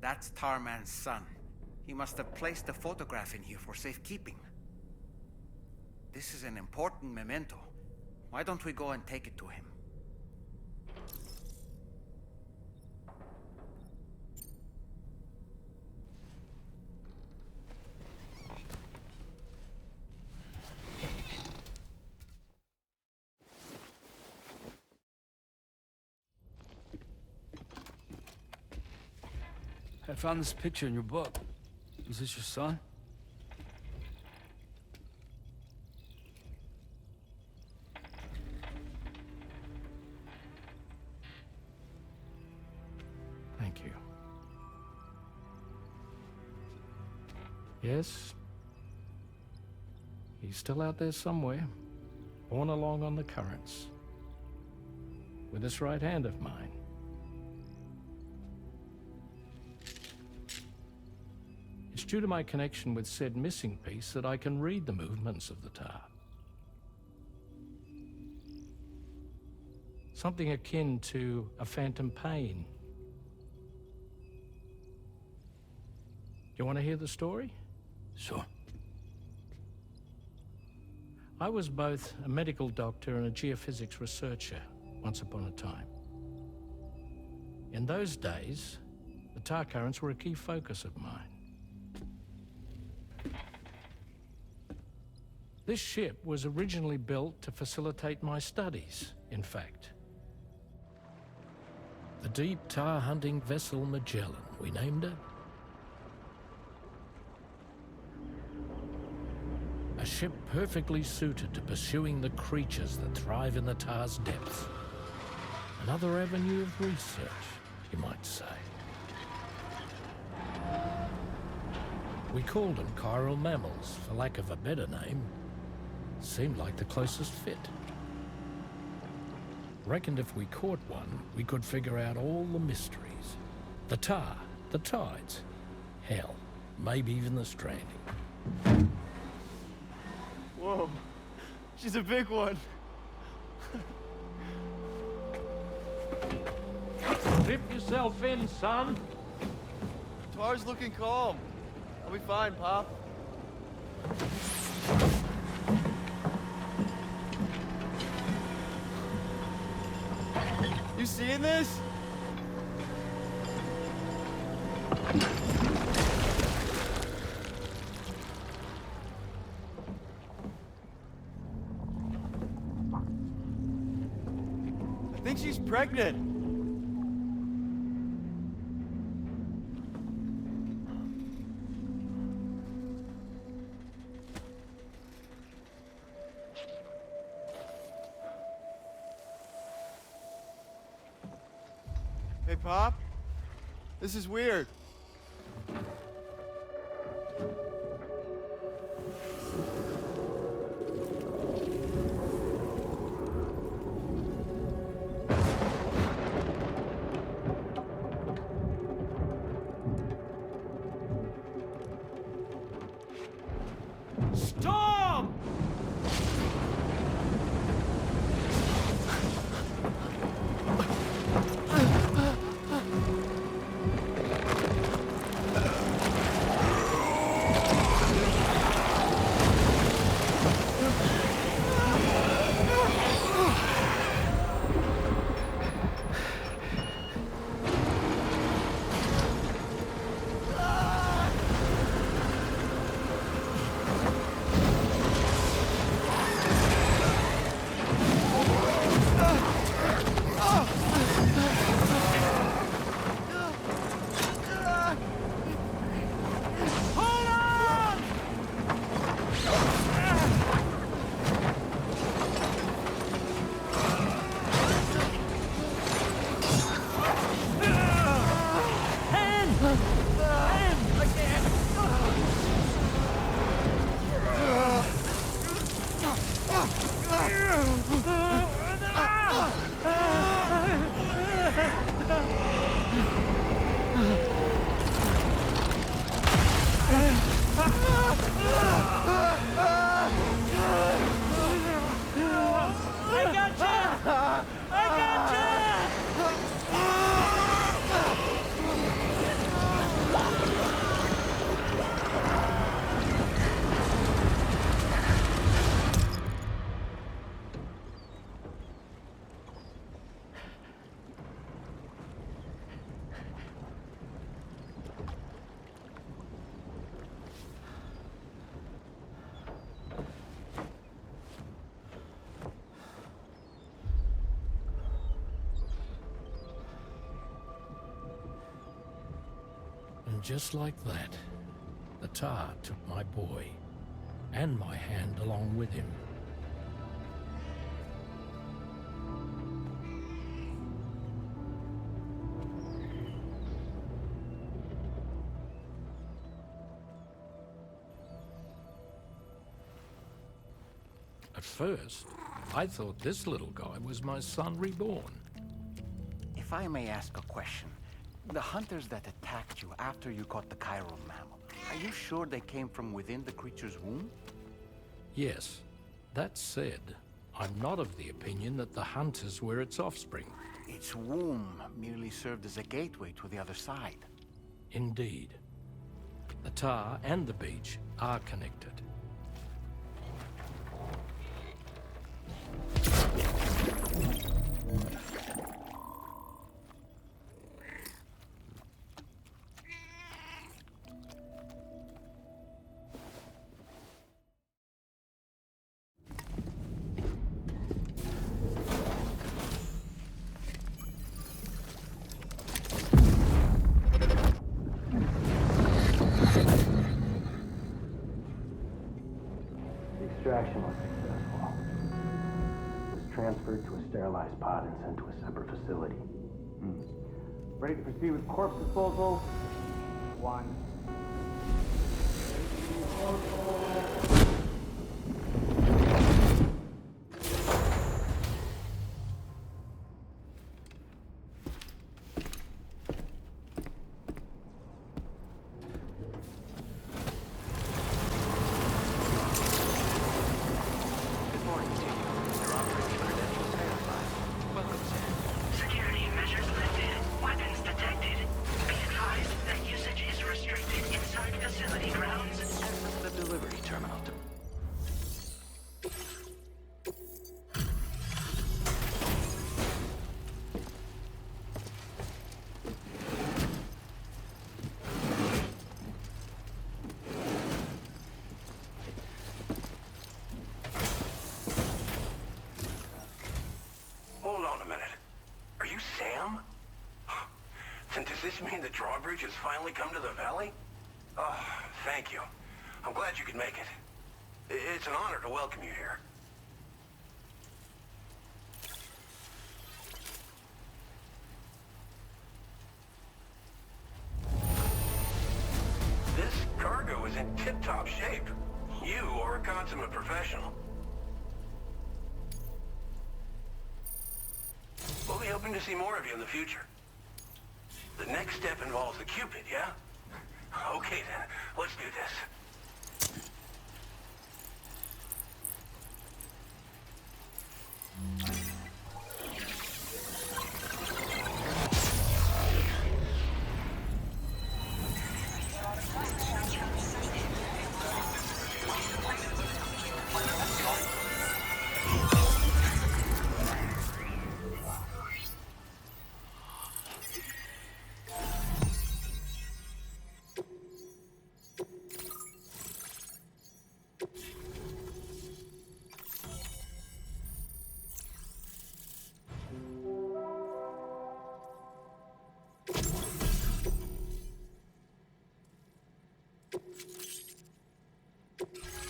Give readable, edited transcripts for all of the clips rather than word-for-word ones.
That's Tarman's son. He must have placed the photograph in here for safekeeping. This is an important memento. Why don't we go and take it to him? I found this picture in your book. Is this your son? Thank you. Yes. He's still out there somewhere, borne along on the currents, with this right hand of mine. It's due to my connection with said missing piece that I can read the movements of the tar. Something akin to a phantom pain. You want to hear the story? Sure. I was both a medical doctor and a geophysics researcher once upon a time. In those days, the tar currents were a key focus of mine. This ship was originally built to facilitate my studies, in fact. The deep tar hunting vessel Magellan, we named it. A ship perfectly suited to pursuing the creatures that thrive in the tar's depths. Another avenue of research, you might say. We called them chiral mammals, for lack of a better name. Seemed like the closest fit. Reckoned if we caught one, we could figure out all the mysteries. The tar, the tides, hell, maybe even the stranding. Whoa, she's a big one. Dip yourself in, son. Tar's looking calm. I'll be fine, Pop. You seeing this? I think she's pregnant. Hey, Pop. This is weird. Storm! just like that, the tar took my boy, and my hand along with him. At first, I thought this little guy was my son reborn. If I may ask a question, the hunters that attacked you after you caught the chiral mammal, are you sure they came from within the creature's womb? Yes. That said, I'm not of the opinion that the hunters were its offspring. Its womb merely served as a gateway to the other side. Indeed. The tar and the beach are connected. Extraction was successful. It was transferred to a sterilized pod and sent to a separate facility. Ready to proceed with corpse disposal? 1. Security measures lifted. Weapons detected. Be advised that usage is restricted inside facility grounds. The delivery terminal. Hold on a minute. Are you Sam? Then does this mean the drawbridge has finally come to the valley? Oh, thank you. I'm glad you could make it. It's an honor to welcome you here. This cargo is in tip-top shape. You are a consummate professional. We'll be hoping to see more of you in the future. The next step involves the Cupid, yeah? Okay then, let's do this.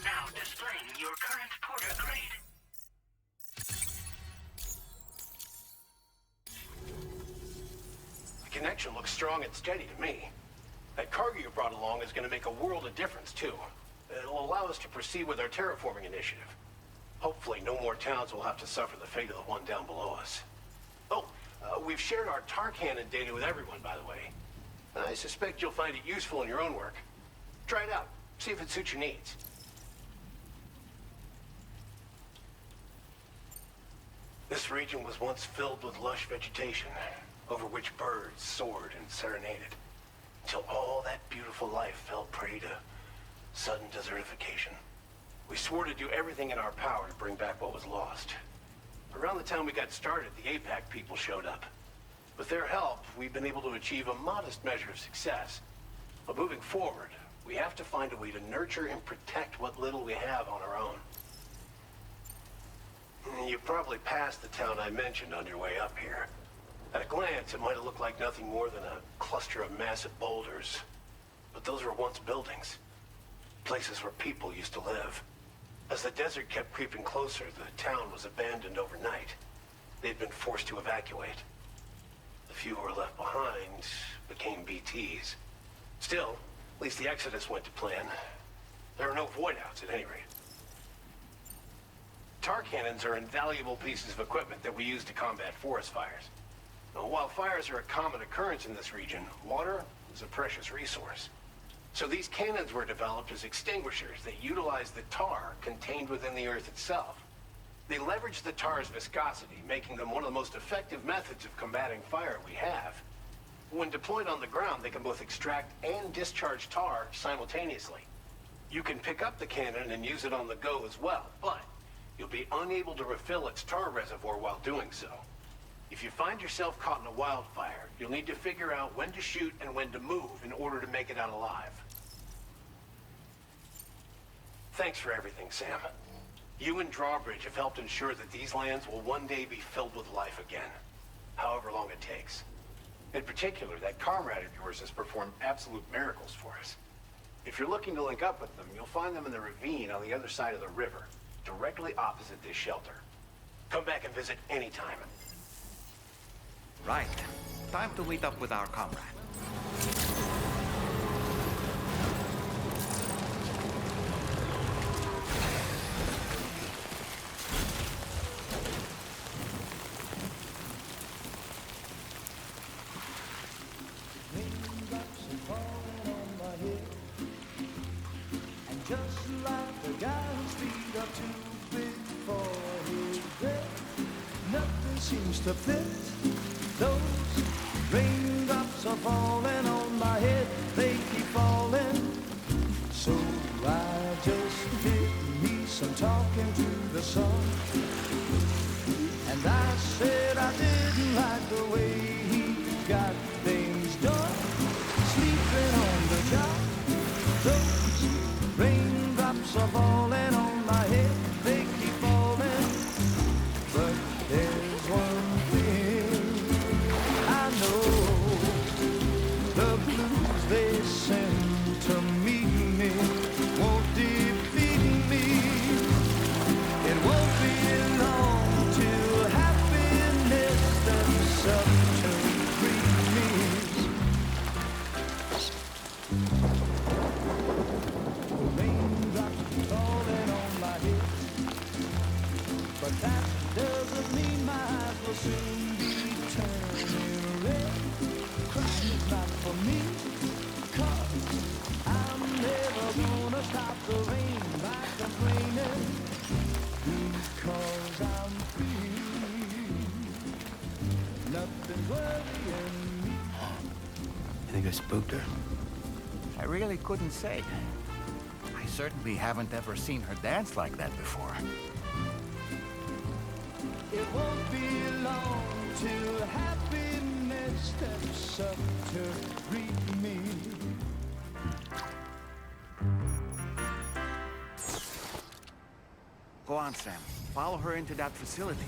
Now displaying your current porter grade. The connection looks strong and steady to me. That cargo you brought along is going to make a world of difference, too. It'll allow us to proceed with our terraforming initiative. Hopefully, no more towns will have to suffer the fate of the one down below us. Oh, we've shared our tar cannon data with everyone, by the way. I suspect you'll find it useful in your own work. Try it out. See if it suits your needs. This region was once filled with lush vegetation, over which birds soared and serenaded, until all that beautiful life fell prey to sudden desertification. We swore to do everything in our power to bring back what was lost. Around the time we got started, the APAC people showed up. With their help, we've been able to achieve a modest measure of success. But moving forward, we have to find a way to nurture and protect what little we have on our own. You probably passed the town I mentioned on your way up here. At a glance, it might have looked like nothing more than a cluster of massive boulders. but those were once buildings. Places where people used to live. As the desert kept creeping closer, the town was abandoned overnight. They'd been forced to evacuate. The few who were left behind became BTs. Still, at least the exodus went to plan. There are no void-outs at any rate. Tar cannons are invaluable pieces of equipment that we use to combat forest fires. Now, while fires are a common occurrence in this region, water is a precious resource. So these cannons were developed as extinguishers that utilize the tar contained within the earth itself. They leverage the tar's viscosity, making them one of the most effective methods of combating fire we have. When deployed on the ground, they can both extract and discharge tar simultaneously. You can pick up the cannon and use it on the go as well, but you'll be unable to refill its tar reservoir while doing so. If you find yourself caught in a wildfire, you'll need to figure out when to shoot and when to move in order to make it out alive. Thanks for everything, Sam. You and Drawbridge have helped ensure that these lands will one day be filled with life again, however long it takes. In particular, that comrade of yours has performed absolute miracles for us. If you're looking to link up with them, you'll find them in the ravine on the other side of the river, directly opposite this shelter. Come back and visit anytime. Right. Time to meet up with our comrade. Just like the guy whose feet are too big for his bed, nothing seems to fit. Those raindrops are falling on my head, they keep falling. So I just did me some talking to the sun, and I said I didn't like the way he got things done, sleeping on the job. Those raindrops are falling on my head, they keep falling. But there's one thing I know, the blues they send to meet me won't defeat me. It won't be long till happiness steps up to greet me. But that doesn't mean my eyes will soon be turning red. Crying is not for me, 'cause I'm never gonna stop the rain by complaining, because I'm free. Nothing's worrying me. You think I spooked her? I really couldn't say. I certainly haven't ever seen her dance like that before. It won't be long till happiness steps up to greet me. Go on, Sam. Follow her into that facility.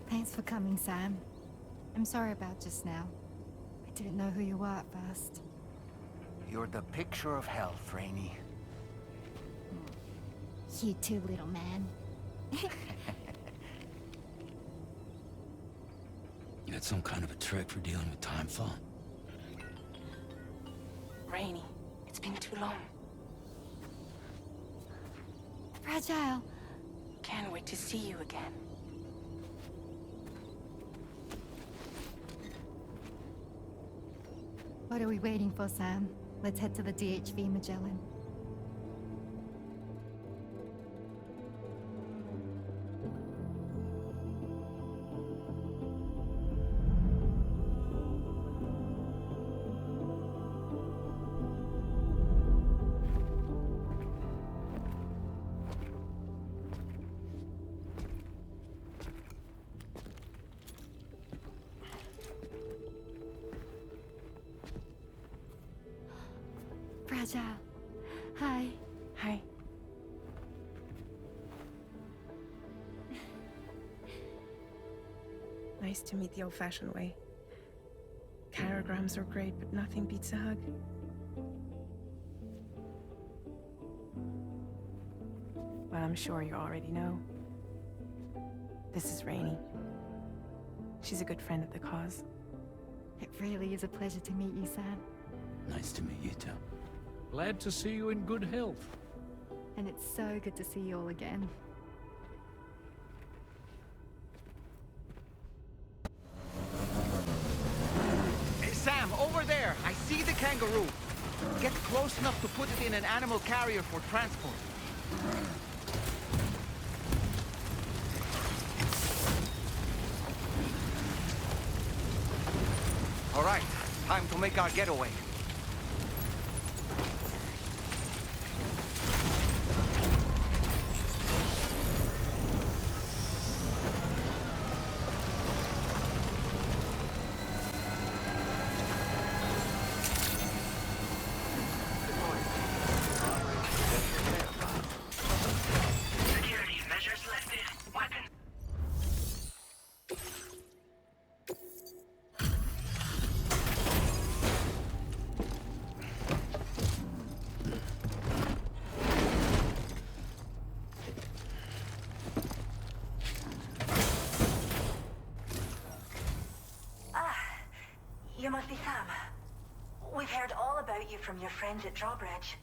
Thanks for coming, Sam. I'm sorry about just now. I didn't know who you were at first. You're the picture of health, Rainey. You too, little man. You had some kind of a trick for dealing with timefall? Rainy, it's been too long. Fragile. Can't wait to see you again. What are we waiting for, Sam? Let's head to the DHV Magellan. Fragile. Hi. Hi. Nice to meet the old-fashioned way. Carograms are great, but nothing beats a hug. Well, I'm sure you already know. This is Rainy. She's a good friend of the cause. It really is a pleasure to meet you, Sam. Nice to meet you too. Glad to see you in good health. And it's so good to see you all again. Hey, Sam, over there! I see the kangaroo! Get close enough to put it in an animal carrier for transport. All right, time to make our getaway. Security measures lifted. Weapons. You must be Sam. We've heard all about you from your friends at Drawbridge.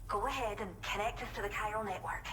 Go ahead and connect us to the chiral network.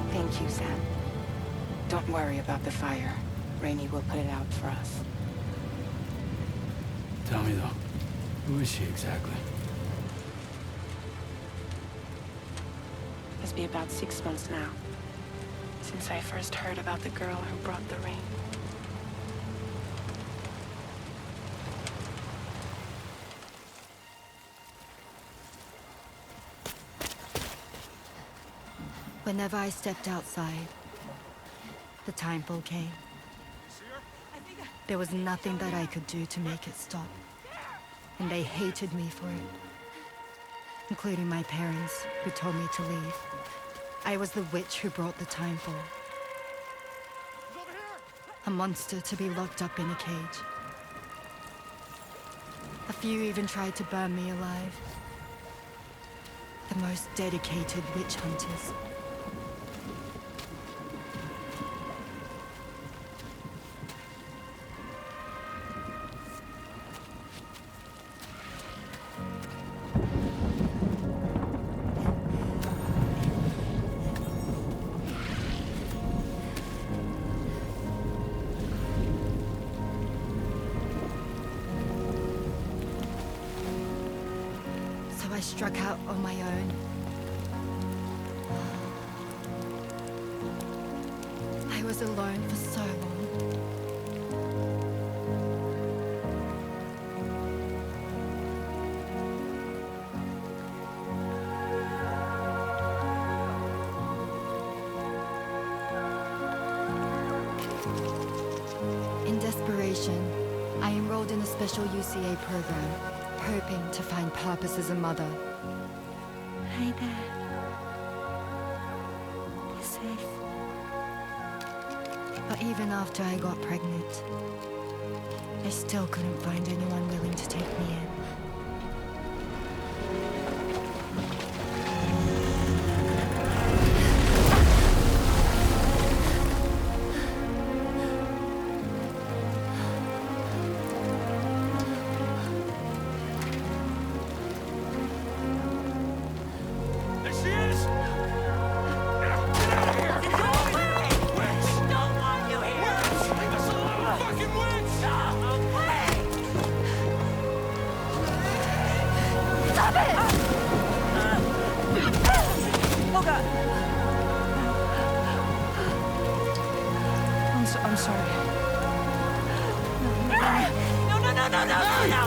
Thank you, Sam. Don't worry about the fire. Rainy will put it out for us. Tell me though, who is she exactly? Must be about 6 months now, since I first heard about the girl who brought the rain. Whenever I stepped outside, the timefall came. There was nothing that I could do to make it stop. And they hated me for it. Including my parents, who told me to leave. I was the witch who brought the timefall. A monster to be locked up in a cage. A few even tried to burn me alive. The most dedicated witch hunters. I struck out on my own. I was alone for so long. In desperation, I enrolled in a special UCA program, hoping to find purpose as a mother. Hi there. You're safe. But even after I got pregnant, I still couldn't find anyone willing to take me in. I'm sorry. No.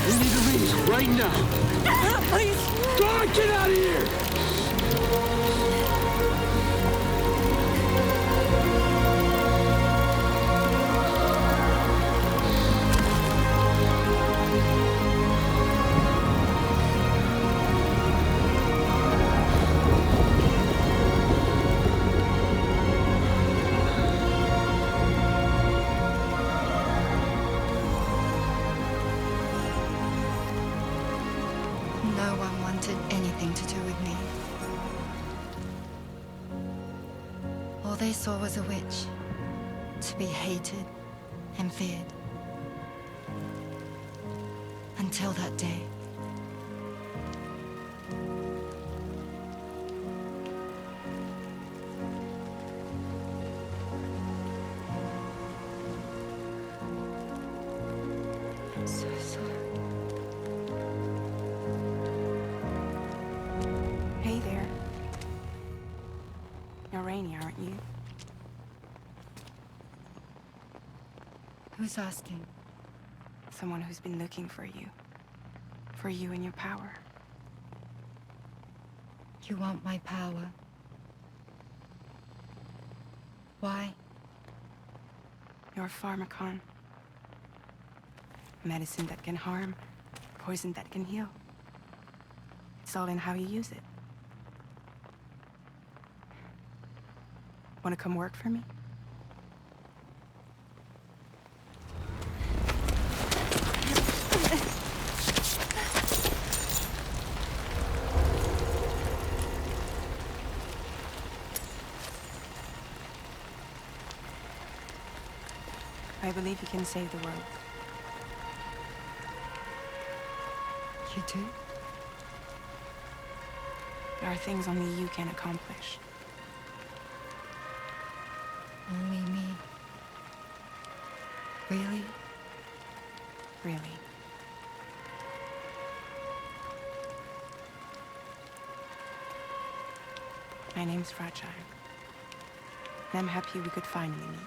We need to leave right now. Please. God, get out of here! No one wanted anything to do with me. All they saw was a witch, to be hated and feared. Until that day. I'm so sorry. Hey there. You're Rainey, aren't you? Who's asking? Someone who's been looking for you. For you and your power. You want my power? Why? You're a pharmacon. Medicine that can harm, poison that can heal. It's all in how you use it. Want to come work for me? I believe you can save the world. You do? There are things only you can accomplish. Only me. Really? Really. My name's Fragile. And I'm happy we could finally meet.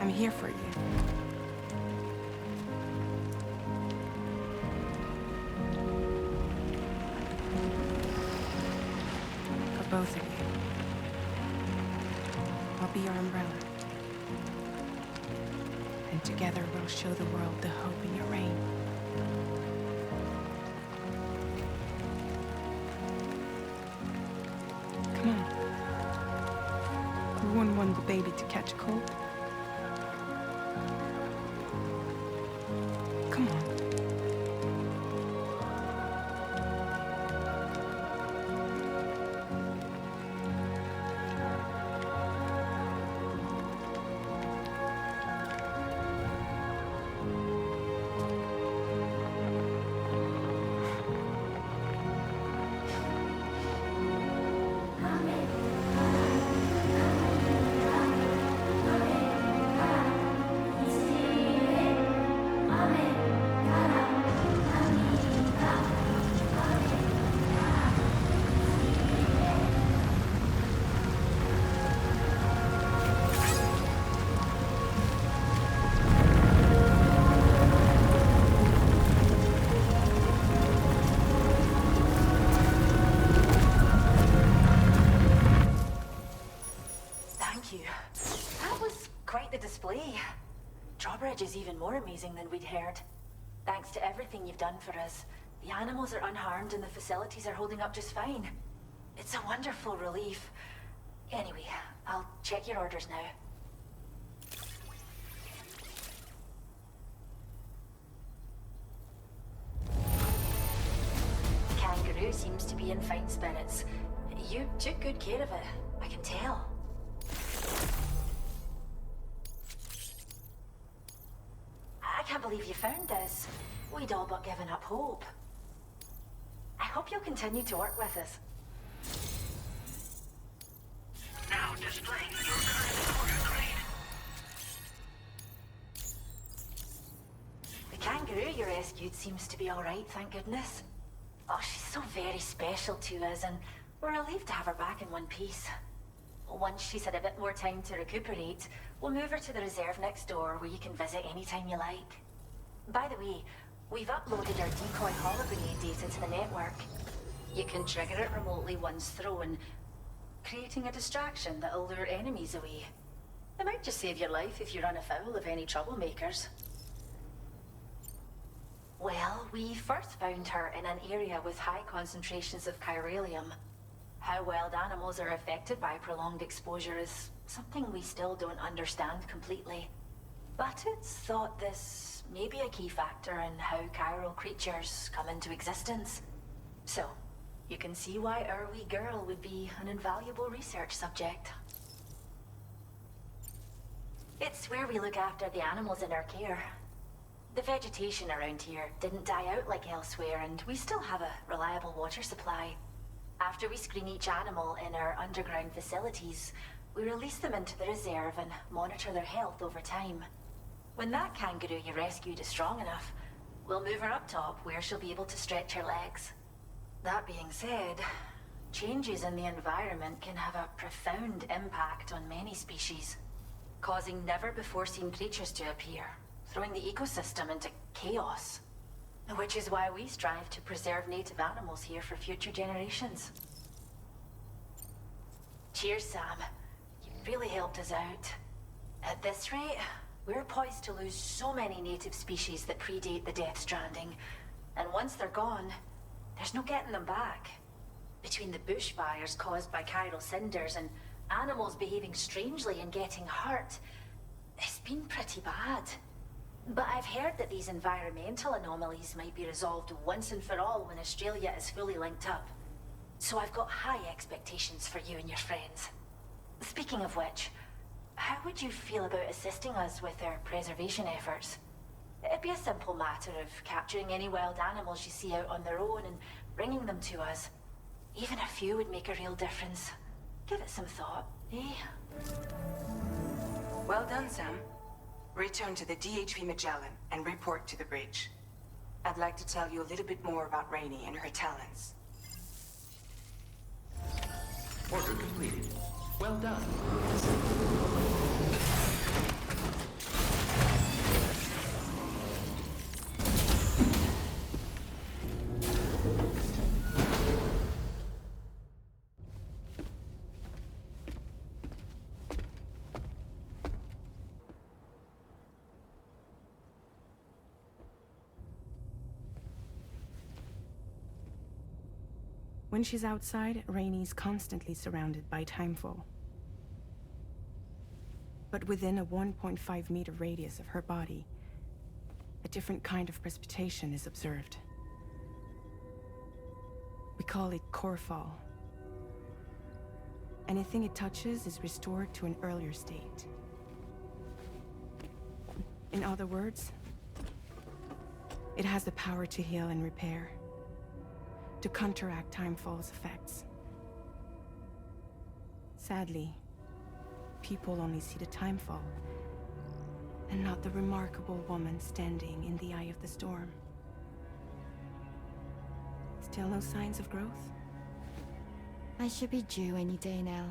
I'm here for you. Both of you. I'll be your umbrella. And together we'll show the world the hope in your reign. Come on. We wouldn't want the baby to catch a cold. Come on. Drawbridge is even more amazing than we'd heard. Thanks to everything you've done for us, the animals are unharmed and the facilities are holding up just fine. It's a wonderful relief. Anyway, I'll check your orders now. The kangaroo seems to be in fine spirits. You took good care of it, I can tell. I can't believe you found this. We'd all but given up hope. I hope you'll continue to work with us. Now displaying your current order grade. The kangaroo you rescued seems to be alright, thank goodness. Oh, she's so very special to us, and we're relieved to have her back in one piece. Once she's had a bit more time to recuperate, we'll move her to the reserve next door where you can visit anytime you like. By the way, we've uploaded our decoy hologrenade data to the network. You can trigger it remotely once thrown, creating a distraction that'll lure enemies away. It might just save your life if you run afoul of any troublemakers. Well, we first found her in an area with high concentrations of chiralium. How wild animals are affected by prolonged exposure is something we still don't understand completely. But it's thought this may be a key factor in how chiral creatures come into existence. So, you can see why our wee girl would be an invaluable research subject. It's where we look after the animals in our care. The vegetation around here didn't die out like elsewhere, and we still have a reliable water supply. After we screen each animal in our underground facilities, we release them into the reserve and monitor their health over time. When that kangaroo you rescued is strong enough, we'll move her up top where she'll be able to stretch her legs. That being said, changes in the environment can have a profound impact on many species, causing never-before-seen creatures to appear, throwing the ecosystem into chaos. Which is why we strive to preserve native animals here for future generations. Cheers, Sam. You've really helped us out. At this rate, we're poised to lose so many native species that predate the Death Stranding. And once they're gone, there's no getting them back. Between the bushfires caused by chiral cinders and animals behaving strangely and getting hurt, it's been pretty bad. But I've heard that these environmental anomalies might be resolved once and for all when Australia is fully linked up. So I've got high expectations for you and your friends. Speaking of which, how would you feel about assisting us with our preservation efforts? It'd be a simple matter of capturing any wild animals you see out on their own and bringing them to us. Even a few would make a real difference. Give it some thought, eh? Well done, Sam. Return to the DHV Magellan and report to the bridge. I'd like to tell you a little bit more about Rainey and her talents. Order completed. Well done. When she's outside, Rainey's constantly surrounded by timefall. But within a 1.5-meter radius of her body, a different kind of precipitation is observed. We call it core fall. Anything it touches is restored to an earlier state. In other words, it has the power to heal and repair, to counteract timefall's effects. Sadly, people only see the timefall, and not the remarkable woman standing in the eye of the storm. Still no signs of growth? I should be due any day now.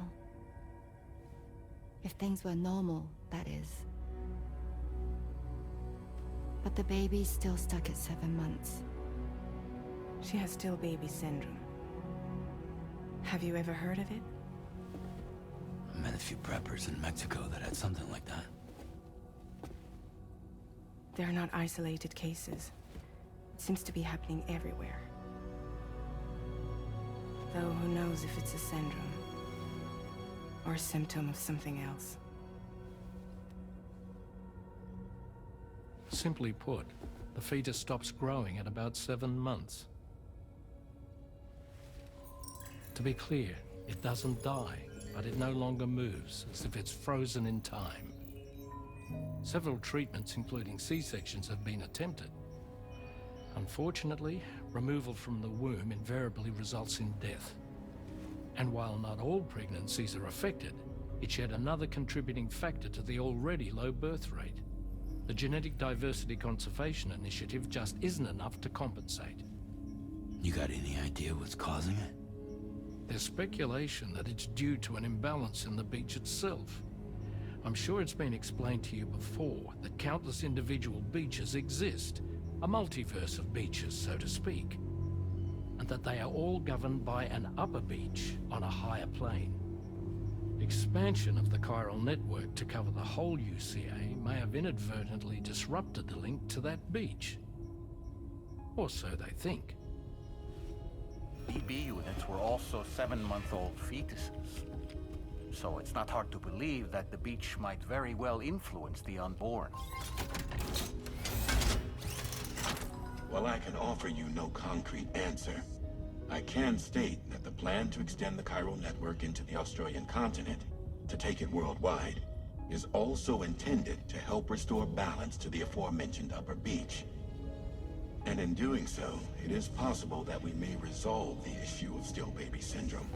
If things were normal, that is. But the baby's still stuck at 7 months. She has still baby syndrome. Have you ever heard of it? I met a few preppers in Mexico that had something like that. They're not isolated cases. It seems to be happening everywhere. Though who knows if it's a syndrome or a symptom of something else. Simply put, the fetus stops growing at about 7 months. To be clear, it doesn't die, but it no longer moves, as if it's frozen in time. Several treatments, including C-sections, have been attempted. Unfortunately, removal from the womb invariably results in death. And while not all pregnancies are affected, it's yet another contributing factor to the already low birth rate. The Genetic Diversity Conservation Initiative just isn't enough to compensate. You got any idea what's causing it? There's speculation that it's due to an imbalance in the beach itself. I'm sure it's been explained to you before that countless individual beaches exist, a multiverse of beaches, so to speak, and that they are all governed by an upper beach on a higher plane. Expansion of the chiral network to cover the whole UCA may have inadvertently disrupted the link to that beach. Or so they think. BB units were also 7-month-old fetuses. So it's not hard to believe that the beach might very well influence the unborn. While I can offer you no concrete answer, I can state that the plan to extend the chiral network into the Australian continent, to take it worldwide, is also intended to help restore balance to the aforementioned upper beach. And in doing so, it is possible that we may resolve the issue of still baby syndrome.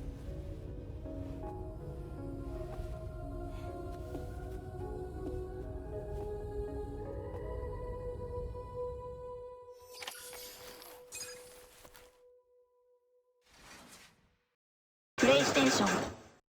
PlayStation